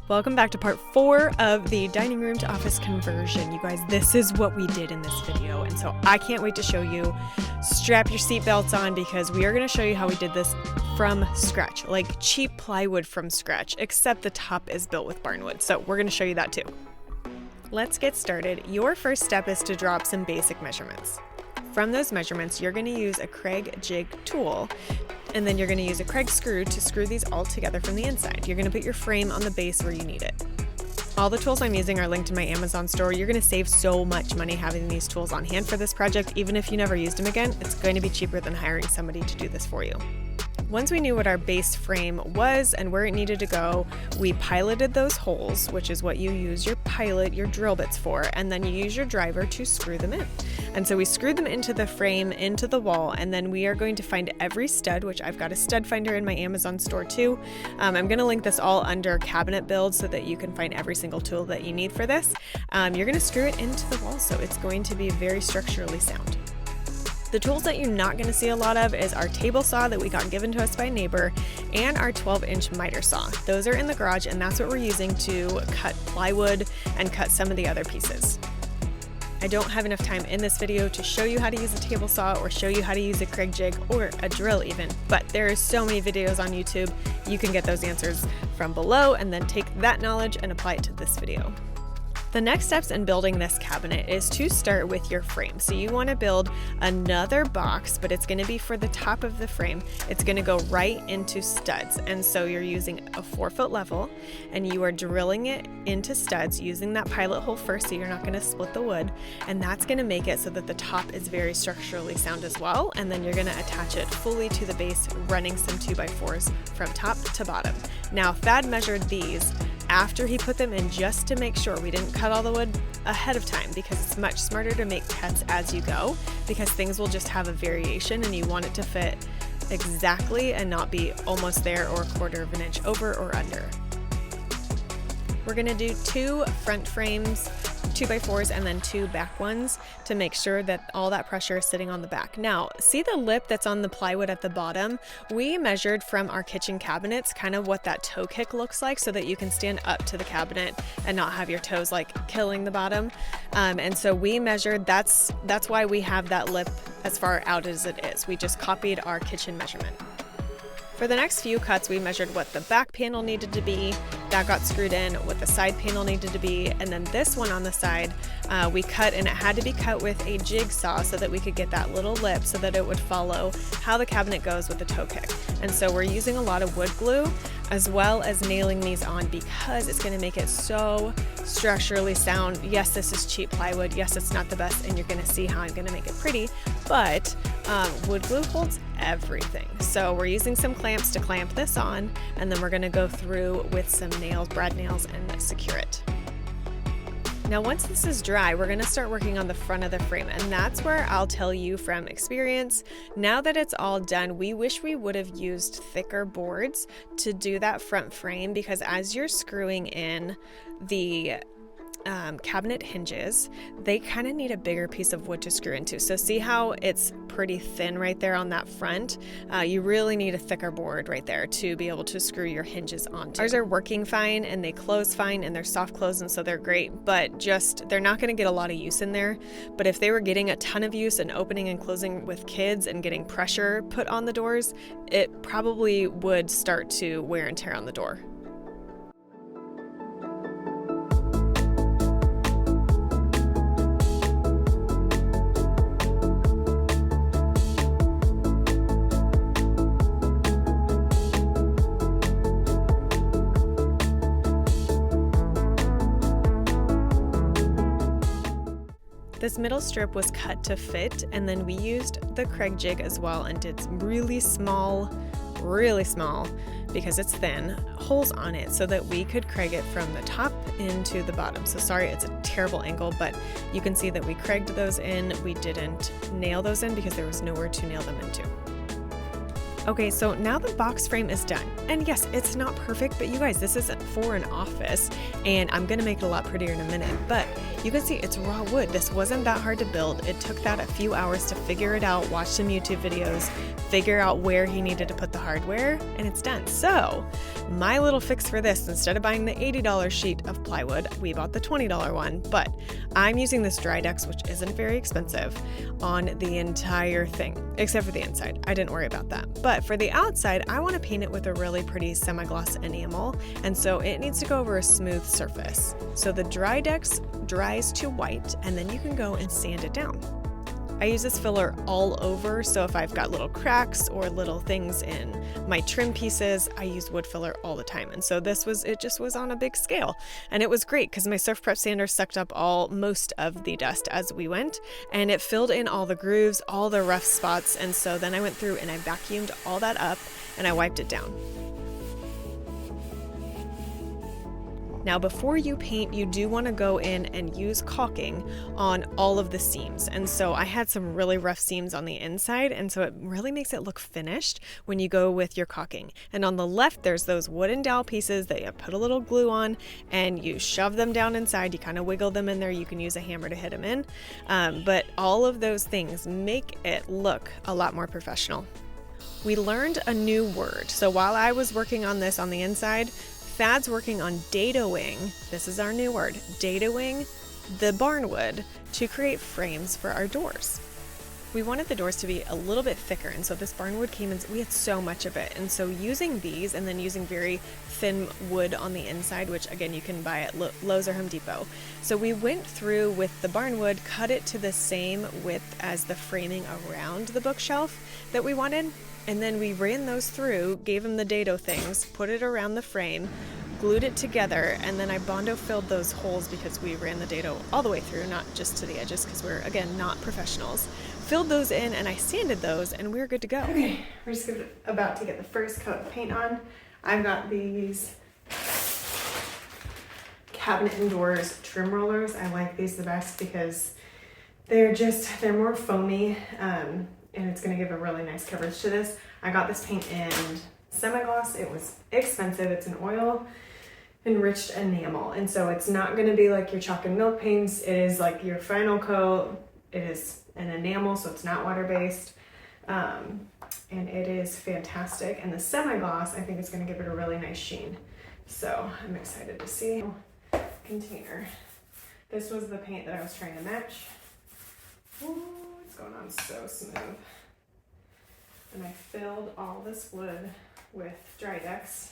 Welcome back to part 4 of the dining room to office conversion. You guys, this is what we did in this video, and so I can't wait to show you. Strap your seatbelts on because we are going to show you how we did this from scratch, like cheap plywood from scratch, except the top is built with barnwood. So we're going to show you that too. Let's get started. Your first step is to draw up some basic measurements. From those measurements, you're going to use a Kreg jig tool, and then you're going to use a Kreg screw to screw these all together from the inside. You're going to put your frame on the base where you need it. All the tools I'm using are linked in my Amazon store. You're going to save so much money having these tools on hand for this project. Even if you never used them again, it's going to be cheaper than hiring somebody to do this for you. Once we knew what our base frame was and where it needed to go, we piloted those holes, which is what you use your pilot, your drill bits for, and then you use your driver to screw them in. And so we screwed them into the frame, into the wall, and then we are going to find every stud, which I've got a stud finder in my Amazon store too. I'm going to link this all under cabinet build so that you can find every single tool that you need for this. You're going to screw it into the wall, so it's going to be very structurally sound. The tools that you're not going to see a lot of is our table saw that we got given to us by a neighbor and our 12-inch miter saw. Those are in the garage, and that's what we're using to cut plywood and cut some of the other pieces. I don't have enough time in this video to show you how to use a table saw or show you how to use a Kreg jig or a drill even, but there are so many videos on YouTube. You can get those answers from below and then take that knowledge and apply it to this video. The next steps in building this cabinet is to start with your frame. So you want to build another box, but it's going to be for the top of the frame. It's going to go right into studs. And so you're using a 4-foot level and you are drilling it into studs using that pilot hole first, so you're not going to split the wood. And that's going to make it so that the top is very structurally sound as well. And then you're going to attach it fully to the base, running some 2x4s from top to bottom. Now, Thad measured these after he put them in just to make sure we didn't cut all the wood ahead of time, because it's much smarter to make cuts as you go, because things will just have a variation and you want it to fit exactly and not be almost there or a 1/4 of an inch over or under. We're going to do 2 front frames, 2x4s, and then 2 back ones to make sure that all that pressure is sitting on the back. Now, see the lip that's on the plywood at the bottom? We measured from our kitchen cabinets kind of what that toe kick looks like so that you can stand up to the cabinet and not have your toes like killing the bottom. And so we measured, that's why we have that lip as far out as it is. We just copied our kitchen measurement. For the next few cuts, we measured what the back panel needed to be. That got screwed in, what the side panel needed to be, and then this one on the side, we cut, and it had to be cut with a jigsaw so that we could get that little lip so that it would follow how the cabinet goes with the toe kick. And so we're using a lot of wood glue as well as nailing these on because it's going to make it so structurally sound. Yes, this is cheap plywood. Yes, it's not the best, and you're going to see how I'm going to make it pretty, but wood glue holds everything. So we're using some clamps to clamp this on, and then we're going to go through with some nails, brad nails, and secure it. Now, once this is dry, we're going to start working on the front of the frame, and that's where I'll tell you from experience, now that it's all done, we wish we would have used thicker boards to do that front frame, because as you're screwing in the cabinet hinges, they kind of need a bigger piece of wood to screw into. So see how it's pretty thin right there on that front? You really need a thicker board right there to be able to screw your hinges onto. Ours are working fine and they close fine and they're soft close, and so they're great, but just they're not going to get a lot of use in there. But if they were getting a ton of use and opening and closing with kids and getting pressure put on the doors, it probably would start to wear and tear on the door. This middle strip was cut to fit, and then we used the Kreg jig as well and did some really small, because it's thin, holes on it so that we could Kreg it from the top into the bottom. So sorry, it's a terrible angle, but you can see that we Kregged those in. We didn't nail those in because there was nowhere to nail them into. Okay, so now the box frame is done. And yes, it's not perfect, but you guys, this isn't for an office, and I'm gonna make it a lot prettier in a minute, but you can see it's raw wood. This wasn't that hard to build. It took that a few hours to figure it out, watch some YouTube videos, figure out where he needed to put the hardware, and it's done. So my little fix for this, instead of buying the $80 sheet of plywood, we bought the $20 one, but I'm using this Drydex, which isn't very expensive, on the entire thing, except for the inside. I didn't worry about that. But for the outside, I want to paint it with a really pretty semi-gloss enamel, and so it needs to go over a smooth surface. So the Drydex dries to white, and then you can go and sand it down. I use this filler all over, so if I've got little cracks or little things in my trim pieces, I use wood filler all the time. And so it just was on a big scale. And it was great because my Surf Prep sander sucked up most of the dust as we went, and it filled in all the grooves, all the rough spots. And so then I went through and I vacuumed all that up and I wiped it down. Now, before you paint, you do want to go in and use caulking on all of the seams. And so I had some really rough seams on the inside, and so it really makes it look finished when you go with your caulking. And on the left, there's those wooden dowel pieces that you put a little glue on and you shove them down inside. You kind of wiggle them in there. You can use a hammer to hit them in. But all of those things make it look a lot more professional. We learned a new word. So while I was working on this on the inside, Thad's working on dadoing, this is our new word, dadoing the barnwood to create frames for our doors. We wanted the doors to be a little bit thicker, and so this barnwood came in, we had so much of it, and so using these and then using very thin wood on the inside, which again you can buy at Lowe's or Home Depot. So we went through with the barnwood, cut it to the same width as the framing around the bookshelf that we wanted. And then we ran those through, gave them the dado things, put it around the frame, glued it together, and then I Bondo filled those holes because we ran the dado all the way through, not just to the edges because we're, again, not professionals. Filled those in and I sanded those and we were good to go. Okay, we're just about to get the first coat of paint on. I've got these cabinet and doors trim rollers. I like these the best because they're more foamy, and it's going to give a really nice coverage to this. I got this paint in semi-gloss. It was expensive. It's an oil enriched enamel, and so it's not going to be like your chalk and milk paints. It is like your final coat. It is an enamel, so it's not water-based, and it is fantastic. And the semi-gloss, I think, is going to give it a really nice sheen. So I'm excited to see. Container. This was the paint that I was trying to match. Ooh, it's going on so smooth. And I filled all this wood with Drydex,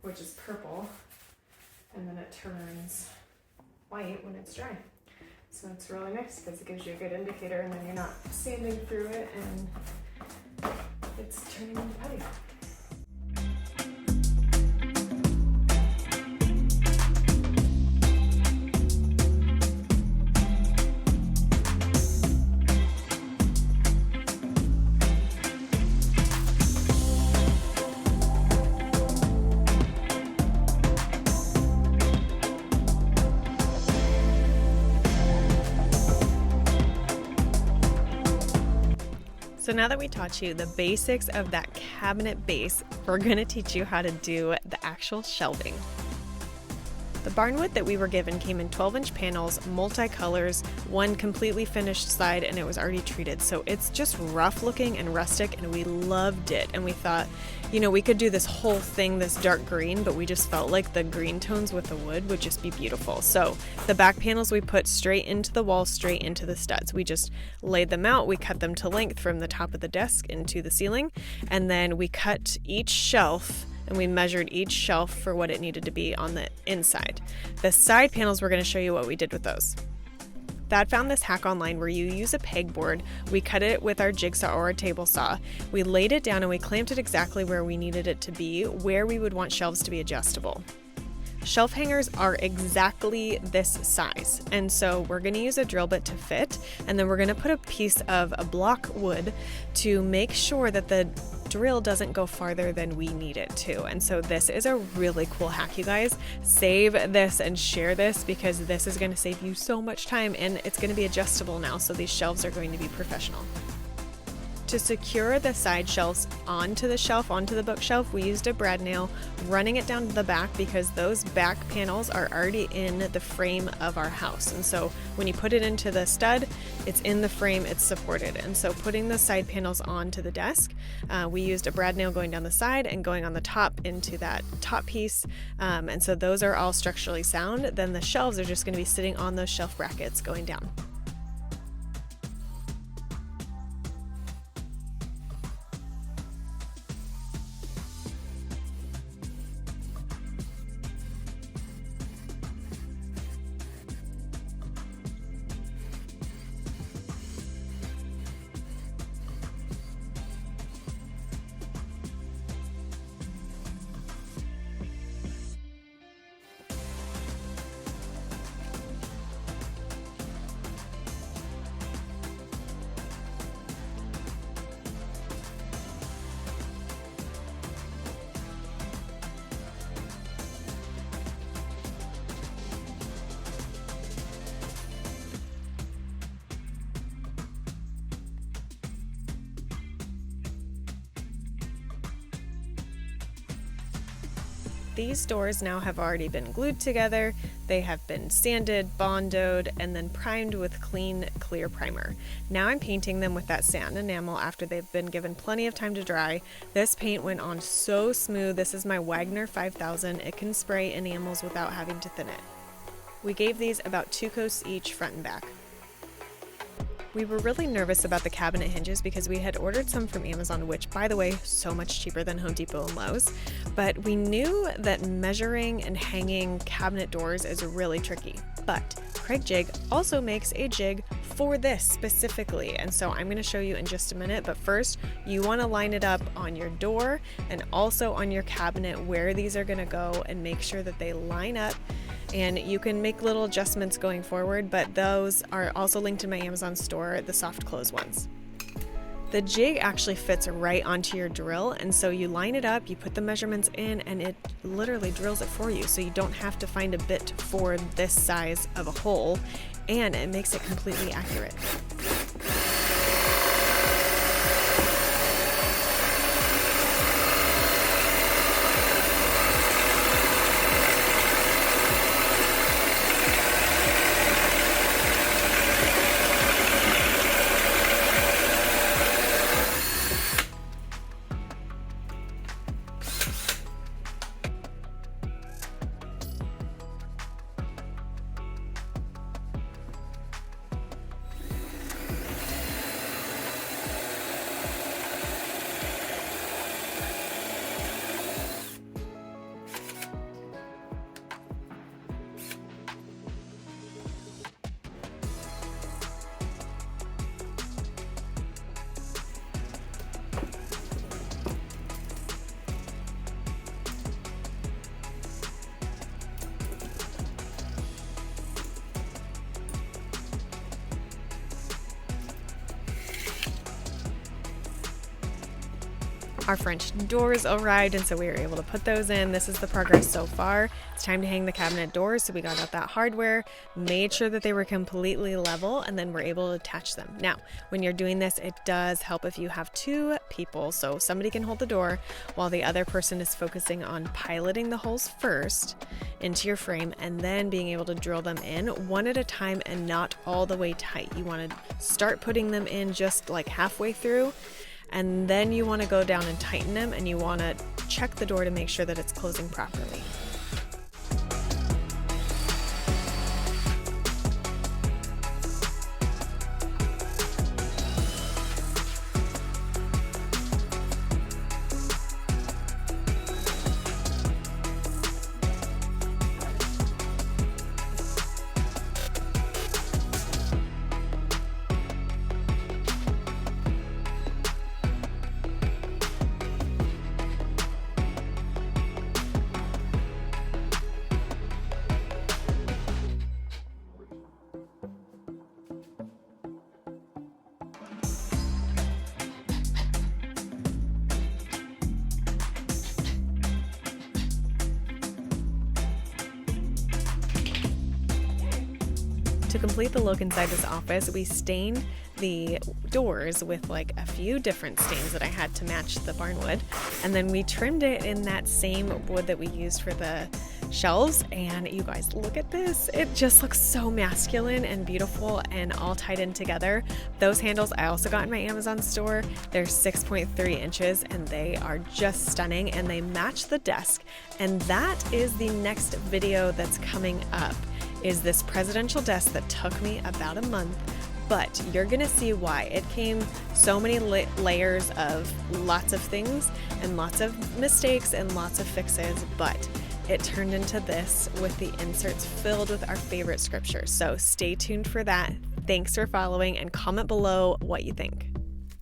which is purple, and then it turns white when it's dry. So it's really nice because it gives you a good indicator, and then you're not sanding through it and it's turning into putty. So now that we taught you the basics of that cabinet base, we're going to teach you how to do the actual shelving. The barnwood that we were given came in 12-inch panels, multi-colors, one completely finished side, and it was already treated. So it's just rough looking and rustic, and we loved it. And we thought, you know, we could do this whole thing, this dark green, but we just felt like the green tones with the wood would just be beautiful. So the back panels we put straight into the wall, straight into the studs. We just laid them out. We cut them to length from the top of the desk into the ceiling, and then we cut each shelf and we measured each shelf for what it needed to be on the inside. The side panels, we're going to show you what we did with those. Thad found this hack online where you use a pegboard. We cut it with our jigsaw or our table saw. We laid it down and we clamped it exactly where we needed it to be, where we would want shelves to be adjustable. Shelf hangers are exactly this size, and so we're going to use a drill bit to fit, and then we're going to put a piece of a block wood to make sure that the drill doesn't go farther than we need it to. And so this is a really cool hack, you guys. Save this and share this because this is going to save you so much time, and it's going to be adjustable now, so these shelves are going to be professional. To secure the side shelves onto the bookshelf, we used a brad nail, running it down to the back because those back panels are already in the frame of our house. And so when you put it into the stud, it's in the frame, it's supported. And so putting the side panels onto the desk, we used a brad nail going down the side and going on the top into that top piece. And so those are all structurally sound. Then the shelves are just going to be sitting on those shelf brackets going down. These doors now have already been glued together. They have been sanded, bondoed, and then primed with clean, clear primer. Now I'm painting them with that satin enamel after they've been given plenty of time to dry. This paint went on so smooth. This is my Wagner 5000. It can spray enamels without having to thin it. We gave these about 2 coats each, front and back. We were really nervous about the cabinet hinges because we had ordered some from Amazon, which, by the way, so much cheaper than Home Depot and Lowe's. But we knew that measuring and hanging cabinet doors is really tricky. But Kreg Jig also makes a jig for this specifically, and so I'm going to show you in just a minute. But first, you want to line it up on your door and also on your cabinet where these are going to go, and make sure that they line up. And you can make little adjustments going forward, but those are also linked in my Amazon store, the soft close ones. The jig actually fits right onto your drill, and so you line it up, you put the measurements in, and it literally drills it for you, so you don't have to find a bit for this size of a hole, and it makes it completely accurate. Our French doors arrived, and so we were able to put those in. This is the progress so far. It's time to hang the cabinet doors, so we got out that hardware, made sure that they were completely level, and then we're able to attach them. Now, when you're doing this, it does help if you have 2 people, so somebody can hold the door while the other person is focusing on piloting the holes first into your frame, and then being able to drill them in one at a time and not all the way tight. You want to start putting them in just like halfway through, and then you want to go down and tighten them, and you want to check the door to make sure that it's closing properly. To complete the look inside this office, we stained the doors with like a few different stains that I had to match the barn wood, and then we trimmed it in that same wood that we used for the shelves. And you guys, look at this. It just looks so masculine and beautiful and all tied in together. Those handles I also got in my Amazon store. They're 6.3 inches and they are just stunning, and they match the desk. And that is the next video that's coming up, is this presidential desk that took me about a month. But you're gonna see why. It came so many layers of lots of things and lots of mistakes and lots of fixes, but it turned into this with the inserts filled with our favorite scriptures. So stay tuned for that. Thanks for following, and comment below what you think.